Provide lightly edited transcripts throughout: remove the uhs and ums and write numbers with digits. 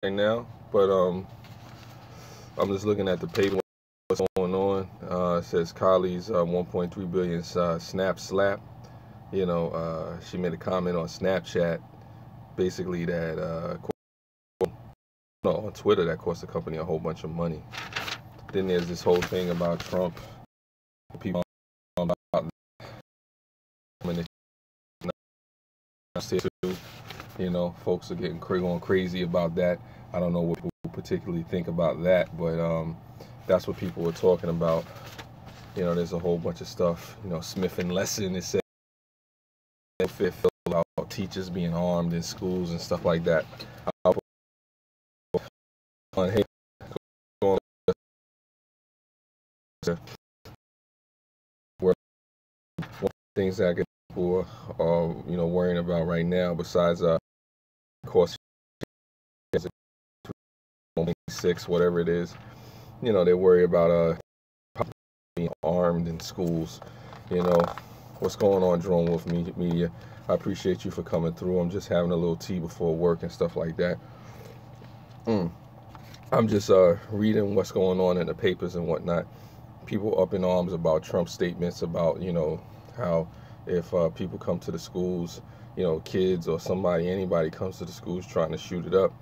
right now, but I'm just looking at the paper. What's going on? It says Kylie's 1.3 billion snap slap. She made a comment on Snapchat, basically that no, on Twitter that cost the company a whole bunch of money. Then there's this whole thing about Trump. People about folks are getting going crazy about that. I don't know what people particularly think about that, but that's what people were talking about. There's a whole bunch of stuff. Smith and Lesson, it said about teachers being armed in schools and stuff like that. Things that people are worrying about right now, besides of course 6, whatever it is, they worry about being armed in schools. What's going on, Drone Wolf Media? I appreciate you for coming through. I'm just having a little tea before work and stuff like that. I'm just reading what's going on in the papers and whatnot. People up in arms about Trump's statements about how if people come to the schools, kids or anybody comes to the schools trying to shoot it up,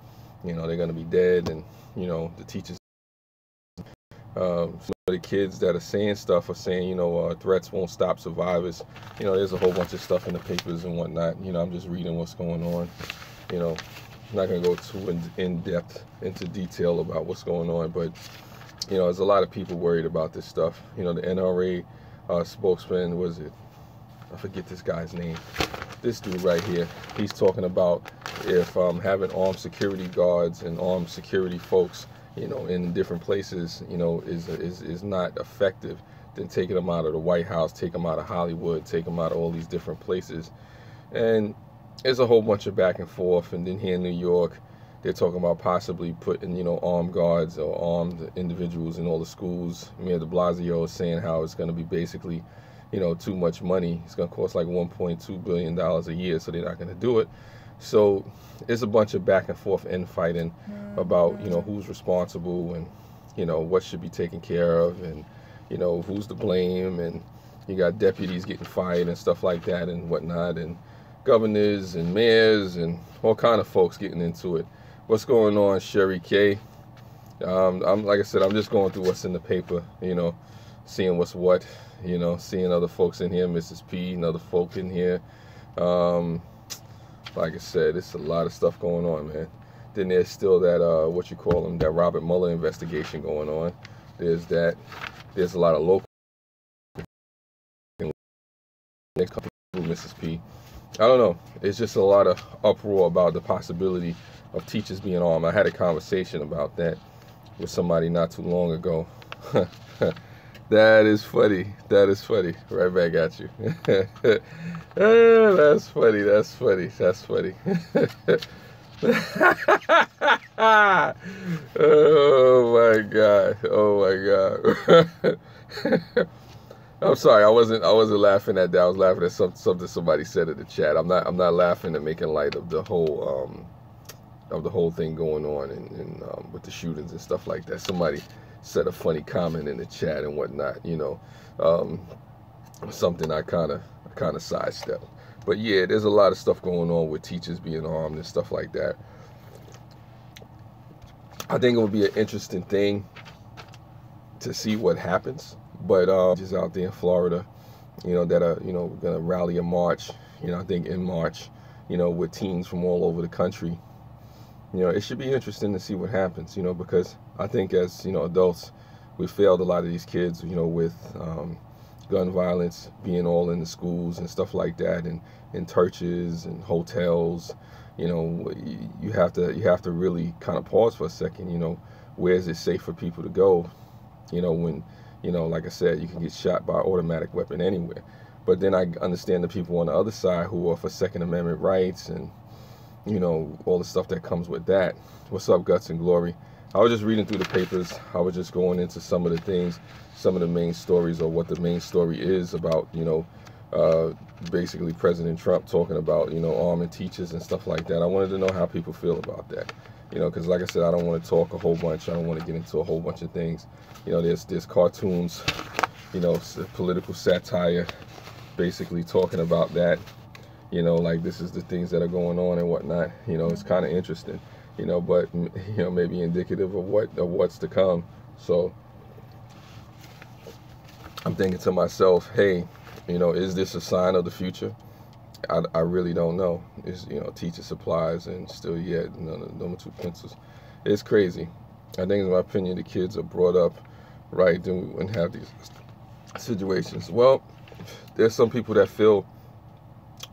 they're going to be dead. And the teachers, some of the kids that are saying stuff are saying threats won't stop survivors. There's a whole bunch of stuff in the papers and whatnot. I'm just reading what's going on. I'm not going to go too in depth into detail about what's going on, but there's a lot of people worried about this stuff. The NRA spokesman, I forget this guy's name. This dude right here, he's talking about if having armed security guards and armed security folks, in different places, is not effective, then taking them out of the White House, take them out of Hollywood, take them out of all these different places. And there's a whole bunch of back and forth. And then here in New York, they're talking about possibly putting, armed guards or armed individuals in all the schools. Mayor de Blasio is saying how it's going to be basically, too much money. It's going to cost like $1.2 billion a year, so they're not going to do it. So there's a bunch of back and forth infighting about, who's responsible and, what should be taken care of and, who's to blame. And you got deputies getting fired and stuff like that and whatnot, and governors and mayors and all kind of folks getting into it. What's going on, Sherry K? I'm like I said, I'm just going through what's in the paper, seeing what's what, seeing other folks in here, Mrs. P, and other folk in here. Like I said, it's a lot of stuff going on, man. Then there's still that that Robert Mueller investigation going on. There's that. There's a lot of local Mrs. P. I don't know. It's just a lot of uproar about the possibility of teachers being armed. I had a conversation about that with somebody not too long ago. That is funny. That is funny. Right back at you. That's funny. That's funny. That's funny. Oh my God. Oh my God. I'm sorry, I wasn't laughing at that. I was laughing at something somebody said in the chat. I'm not laughing and making light of the whole thing going on and with the shootings and stuff like that. Somebody said a funny comment in the chat and whatnot, something I kind of sidestepped. But yeah, there's a lot of stuff going on with teachers being armed and stuff like that. I think it would be an interesting thing to see what happens. But just out there in Florida, that are going to rally a march. I think in March, with teens from all over the country. It should be interesting to see what happens. Because I think as adults, we failed a lot of these kids. With gun violence being all in the schools and stuff like that, and in churches and hotels. You have to really kind of pause for a second. Where is it safe for people to go? When like I said, you can get shot by an automatic weapon anywhere. But then I understand the people on the other side who are for Second Amendment rights and, all the stuff that comes with that. What's up, Guts and Glory? I was just reading through the papers. I was just going into some of the things, some of the main stories, or what the main story is about, basically President Trump talking about, arming teachers and stuff like that. I wanted to know how people feel about that. You know, because like I said, I don't want to talk a whole bunch. I don't want to get into a whole bunch of things. You know, there's cartoons, you know, political satire, basically talking about that. You know, like this is the things that are going on and whatnot. You know, it's kind of interesting. You know, but you know, maybe indicative of what's to come. So I'm thinking to myself, hey, you know, is this a sign of the future? I really don't know. It's, you know, teacher supplies and still yet number 2 pencils. It's crazy. I think, in my opinion, the kids are brought up right, then we wouldn't have these situations. Well, there's some people that feel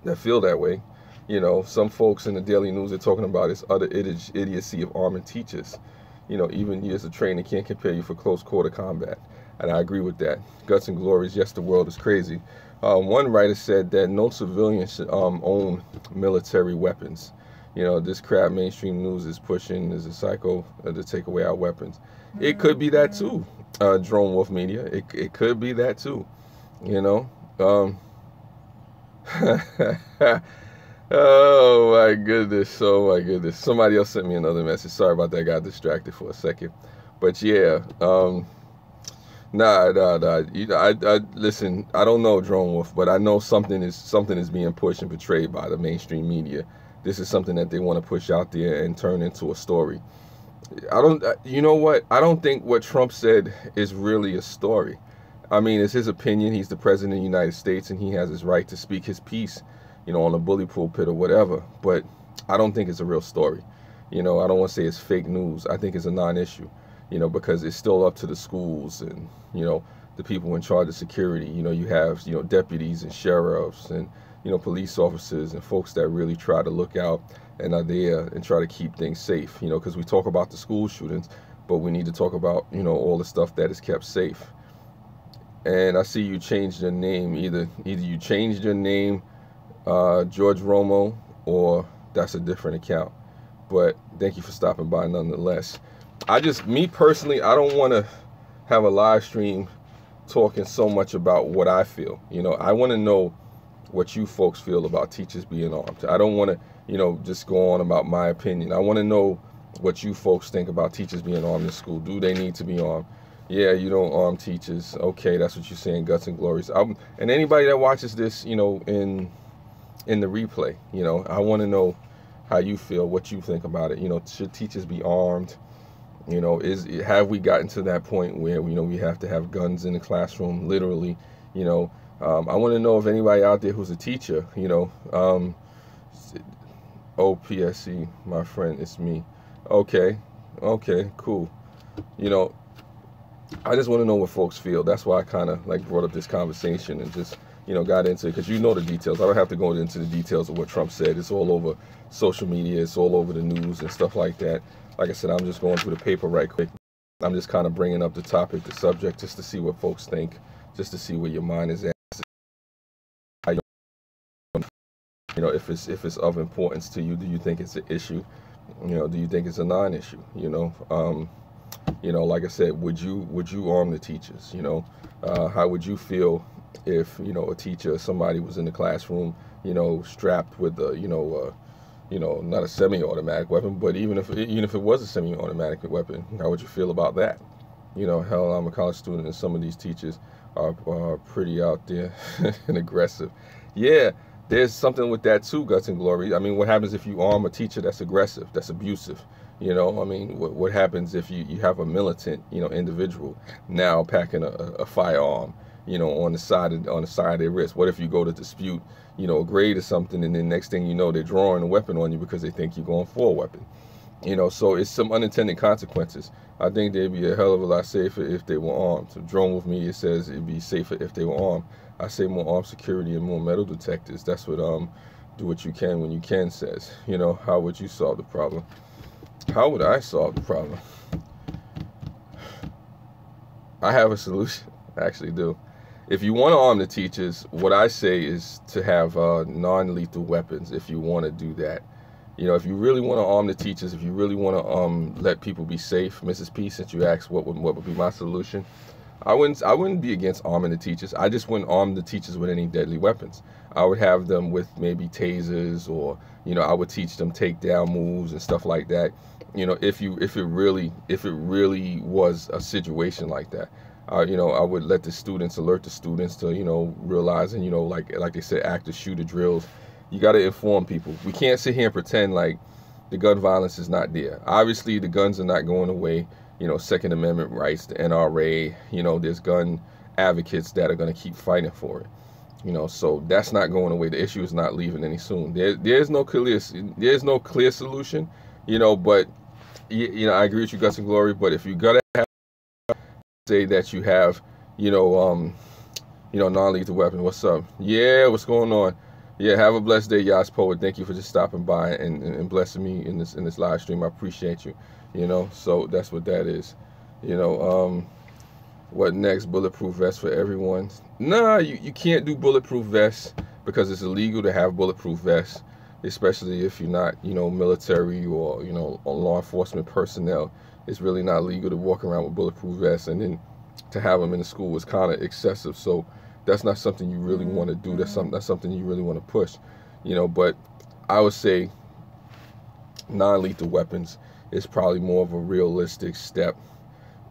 that way. You know, some folks in the Daily News are talking about this utter idiocy of arming teachers. You know, even years of training can't prepare you for close quarter combat. And I agree with that. Guts and glories, yes, the world is crazy. One writer said that no civilian should own military weapons. You know, this crap mainstream news is pushing is a psycho to take away our weapons. It could be that too, Drone Wolf Media. It could be that too, you know. Oh my goodness, oh my goodness. Somebody else sent me another message. Sorry about that, got distracted for a second. But yeah, Nah. You know, I listen. I don't know, Drone Wolf, but I know something is being pushed and portrayed by the mainstream media. This is something that they want to push out there and turn into a story. You know what? I don't think what Trump said is really a story. I mean, it's his opinion. He's the president of the United States, and he has his right to speak his piece, you know, on a bully pulpit or whatever. But I don't think it's a real story. You know, I don't want to say it's fake news. I think it's a non-issue. You know, because it's still up to the schools and, you know, the people in charge of security. You know, you have, you know, deputies and sheriffs and, you know, police officers and folks that really try to look out and are there and try to keep things safe. You know, because we talk about the school shootings, but we need to talk about, you know, all the stuff that is kept safe. And I see you changed your name. Either you changed your name, George Romo, or that's a different account. But thank you for stopping by nonetheless. Me personally, I don't want to have a live stream talking so much about what I feel. You know, I want to know what you folks feel about teachers being armed. I don't want to, you know, just go on about my opinion. I want to know what you folks think about teachers being armed in school. Do they need to be armed? Yeah, you don't arm teachers. Okay, that's what you're saying, Guts and Glories. And anybody that watches this, you know, in the replay, you know, I want to know how you feel, what you think about it. You know, should teachers be armed? You know, have we gotten to that point where, you know, we have to have guns in the classroom, literally? You know, I want to know if anybody out there who's a teacher, you know, OPSC, my friend, it's me. Okay, cool. You know, I just want to know what folks feel. That's why I kind of like brought up this conversation and just, you know, got into it, because you know the details. I don't have to go into the details of what Trump said. It's all over social media. It's all over the news and stuff like that. Like I said, I'm just going through the paper right quick. I'm just kind of bringing up the topic, the subject, just to see what folks think, just to see where your mind is at. You know, if it's of importance to you, do you think it's an issue? You know, do you think it's a non-issue? You know, like I said, would you arm the teachers? You know, how would you feel if, you know, a teacher, somebody was in the classroom, you know, strapped with a, not a semi-automatic weapon, but even if it was a semi-automatic weapon, how would you feel about that? You know, hell, I'm a college student, and some of these teachers are pretty out there and aggressive. Yeah, there's something with that too, Guts and Glory. I mean, what happens if you arm a teacher that's aggressive, that's abusive? You know, I mean, what happens if you have a militant, you know, individual now packing a firearm, you know, on the side of their wrist? What if you go to dispute, you know, a grade or something, and then next thing you know, they're drawing a weapon on you because they think you're going for a weapon? You know, so it's some unintended consequences. I think they'd be a hell of a lot safer if they were armed. So Drone Wolf Media says it'd be safer if they were armed. I say more armed security and more metal detectors. That's what do what you can when you can says. You know, how would you solve the problem? How would I solve the problem? I have a solution. I actually do. If you want to arm the teachers, what I say is to have non-lethal weapons if you want to do that. You know, if you really want to arm the teachers, if you really want to let people be safe, Mrs. P, since you asked what would be my solution, I wouldn't be against arming the teachers. I just wouldn't arm the teachers with any deadly weapons. I would have them with maybe tasers, or, you know, I would teach them takedown moves and stuff like that. you know, if it really was a situation like that, you know, I would let the students, alert the students to, you know, realizing, you know, like they said, active shooter drills. You got to inform people. We can't sit here and pretend like the gun violence is not there. Obviously, the guns are not going away. You know, Second Amendment rights, the NRA. You know, there's gun advocates that are going to keep fighting for it. You know, so that's not going away. The issue is not leaving any soon. There's no clear solution. You know, but you know, I agree with you, Gus and Glory. But if you gotta say that you have, you know, non-lethal weapon. What's up? Yeah, what's going on? Yeah, have a blessed day, Yas Poet. Thank you for just stopping by and blessing me in this live stream. I appreciate you. You know, so that's what that is. You know, what next? Bulletproof vest for everyone? Nah, you can't do bulletproof vests because it's illegal to have bulletproof vests, especially if you're not, you know, military or, you know, law enforcement personnel. It's really not legal to walk around with bulletproof vests, and then to have them in the school was kind of excessive. So that's not something you really want to do. That's something you really want to push, you know. But I would say non-lethal weapons is probably more of a realistic step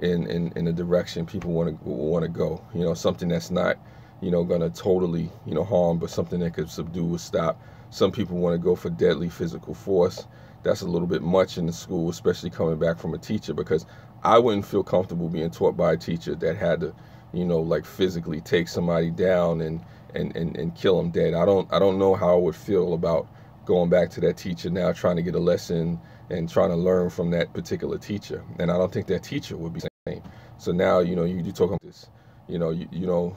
in the direction people want to go. You know, something that's not, you know, gonna totally, you know, harm, but something that could subdue or stop. Some people want to go for deadly physical force. That's a little bit much in the school, especially coming back from a teacher, because I wouldn't feel comfortable being taught by a teacher that had to, you know, like physically take somebody down and kill them dead. I don't know how I would feel about going back to that teacher now, trying to get a lesson and trying to learn from that particular teacher. And I don't think that teacher would be the same. So now, you know, you talk about this, you know, you know,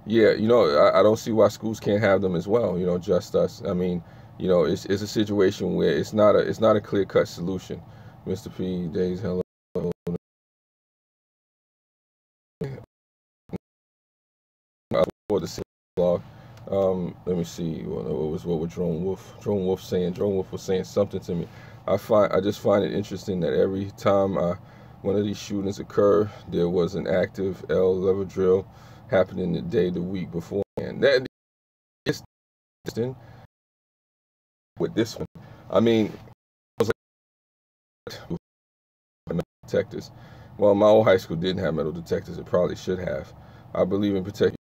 yeah, you know, I don't see why schools can't have them as well. You know, just us. I mean, you know, it's a situation where it's not a clear cut solution. Mr. P. Days, hello. For the blog. Let me see. What was Drone Wolf? Drone Wolf saying? Drone Wolf was saying something to me. I just find it interesting that every time one of these shootings occur, there was an active L-level drill happening the week before. And that is interesting with this one. I mean, I was like, metal detectors. Well, my old high school didn't have metal detectors. It probably should have. I believe in protecting.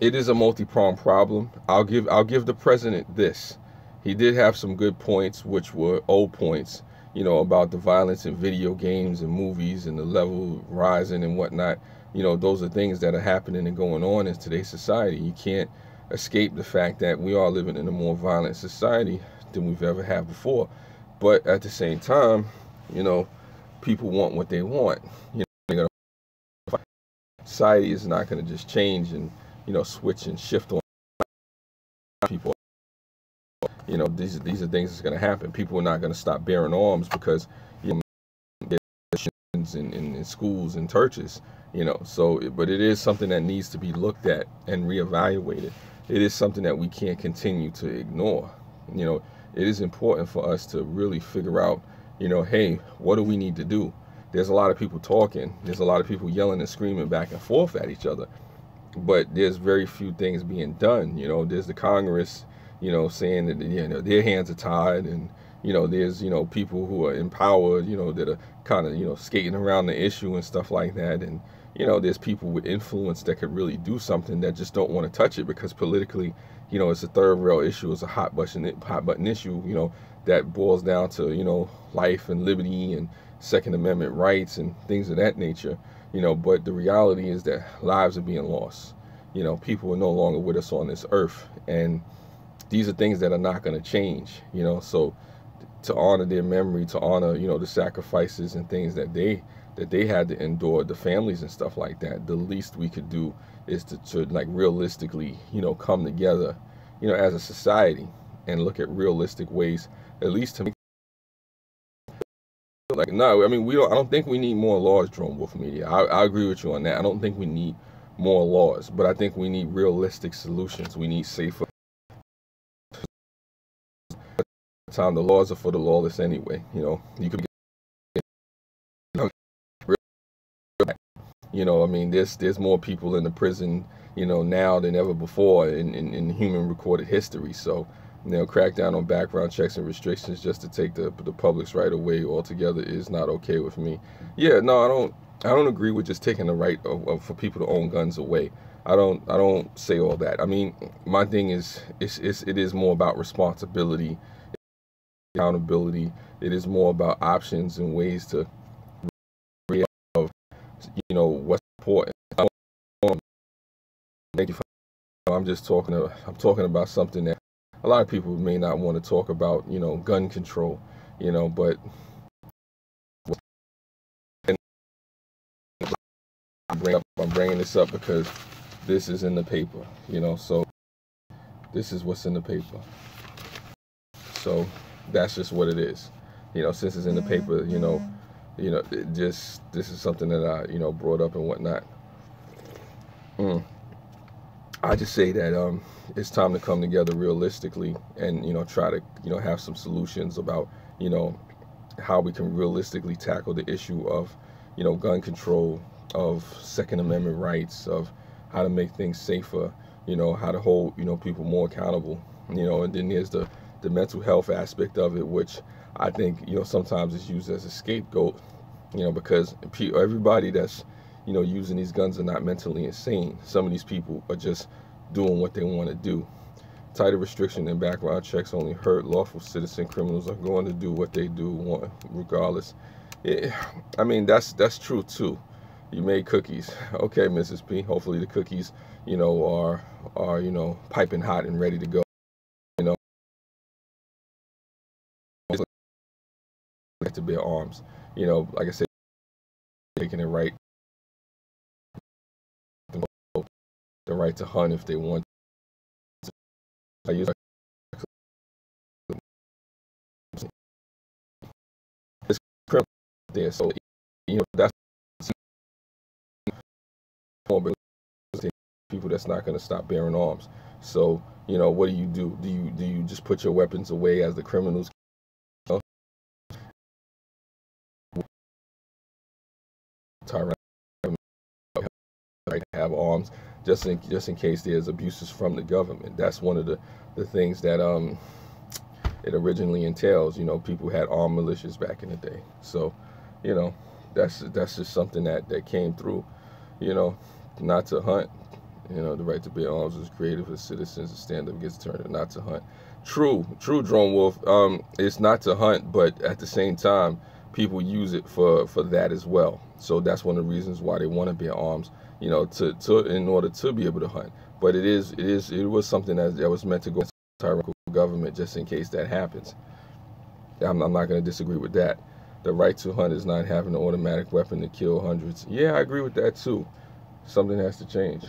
It is a multi-pronged problem. I'll give the president this. He did have some good points, which were old points, you know, about the violence in video games and movies and the level rising and whatnot. You know, those are things that are happening and going on in today's society. You can't escape the fact that we are living in a more violent society than we've ever had before. But at the same time, you know, people want what they want. You know, society is not going to just change and, you know, switch and shift on people. You know, these are things that's going to happen. People are not going to stop bearing arms because, you know, there's in schools and churches, you know. So, but it is something that needs to be looked at and reevaluated. It is something that we can't continue to ignore. You know, it is important for us to really figure out, you know, hey, what do we need to do? There's a lot of people talking. There's a lot of people yelling and screaming back and forth at each other. But there's very few things being done. You know, there's the Congress, you know, saying that, you know, their hands are tied, and, you know, there's, you know, people who are empowered, you know, that are kind of, you know, skating around the issue and stuff like that. And, you know, there's people with influence that could really do something that just don't want to touch it because politically, you know, it's a third rail issue. It's a hot button issue, you know, that boils down to, you know, life and liberty and Second Amendment rights and things of that nature. You know, but the reality is that lives are being lost. You know, people are no longer with us on this earth, and these are things that are not going to change. You know, so to honor their memory, to honor, you know, the sacrifices and things that they had to endure, the families and stuff like that, the least we could do is to like realistically, you know, come together, you know, as a society and look at realistic ways, at least to make. Like, no, I mean, I don't think we need more laws, Drone Wolf Media. I agree with you on that. I don't think we need more laws, but I think we need realistic solutions. We need safer time. The laws are for the lawless anyway. You know, you could get, you know, I mean, there's more people in the prison, you know, now than ever before in human recorded history. So, crack down on background checks and restrictions just to take the public's right away altogether is not okay with me. Yeah, no, I don't agree with just taking the right for people to own guns away. I don't say all that. I mean, my thing is it is more about responsibility, accountability. It is more about options and ways to of what's important. Thank you. I'm talking about something that a lot of people may not want to talk about. Gun control. But I'm bringing this up because this is in the paper. So this is what's in the paper. So that's just what it is. Since it's in the paper, this is something that I brought up and whatnot. I just say that it's time to come together realistically and try to have some solutions about how we can realistically tackle the issue of gun control, of Second Amendment rights, of how to make things safer, how to hold people more accountable, and then there's the mental health aspect of it, which I think sometimes is used as a scapegoat, because everybody that's using these guns are not mentally insane. Some of these people are just doing what they want to do. Tighter restriction and background checks only hurt lawful citizen. Criminals are going to do what they do regardless. I mean, that's true too. You made cookies. Okay, Mrs. P. Hopefully the cookies, are piping hot and ready to go. To bear arms. Like I said, taking it right. The right to hunt if they want. I use it's there, so that's people that's not going to stop bearing arms. So what do? Do you just put your weapons away as the criminals? Right to have arms just in case there's abuses from the government. That's one of the things that it originally entails. People had armed militias back in the day. So that's just something that came through. Not to hunt. The right to bear arms was created for citizens to stand up against tyranny, not to hunt. True, Drone Wolf. It's not to hunt, but at the same time, people use it for that as well. So that's one of the reasons why they want to bear arms, in order to be able to hunt. But it was something that was meant to go to the tyrannical government just in case that happens. I'm not going to disagree with that. The right to hunt is not having an automatic weapon to kill hundreds. Yeah, I agree with that too. Something has to change.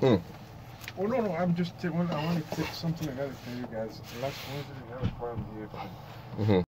Oh no, I want to take something together for you guys. Last Wednesday we had a problem here.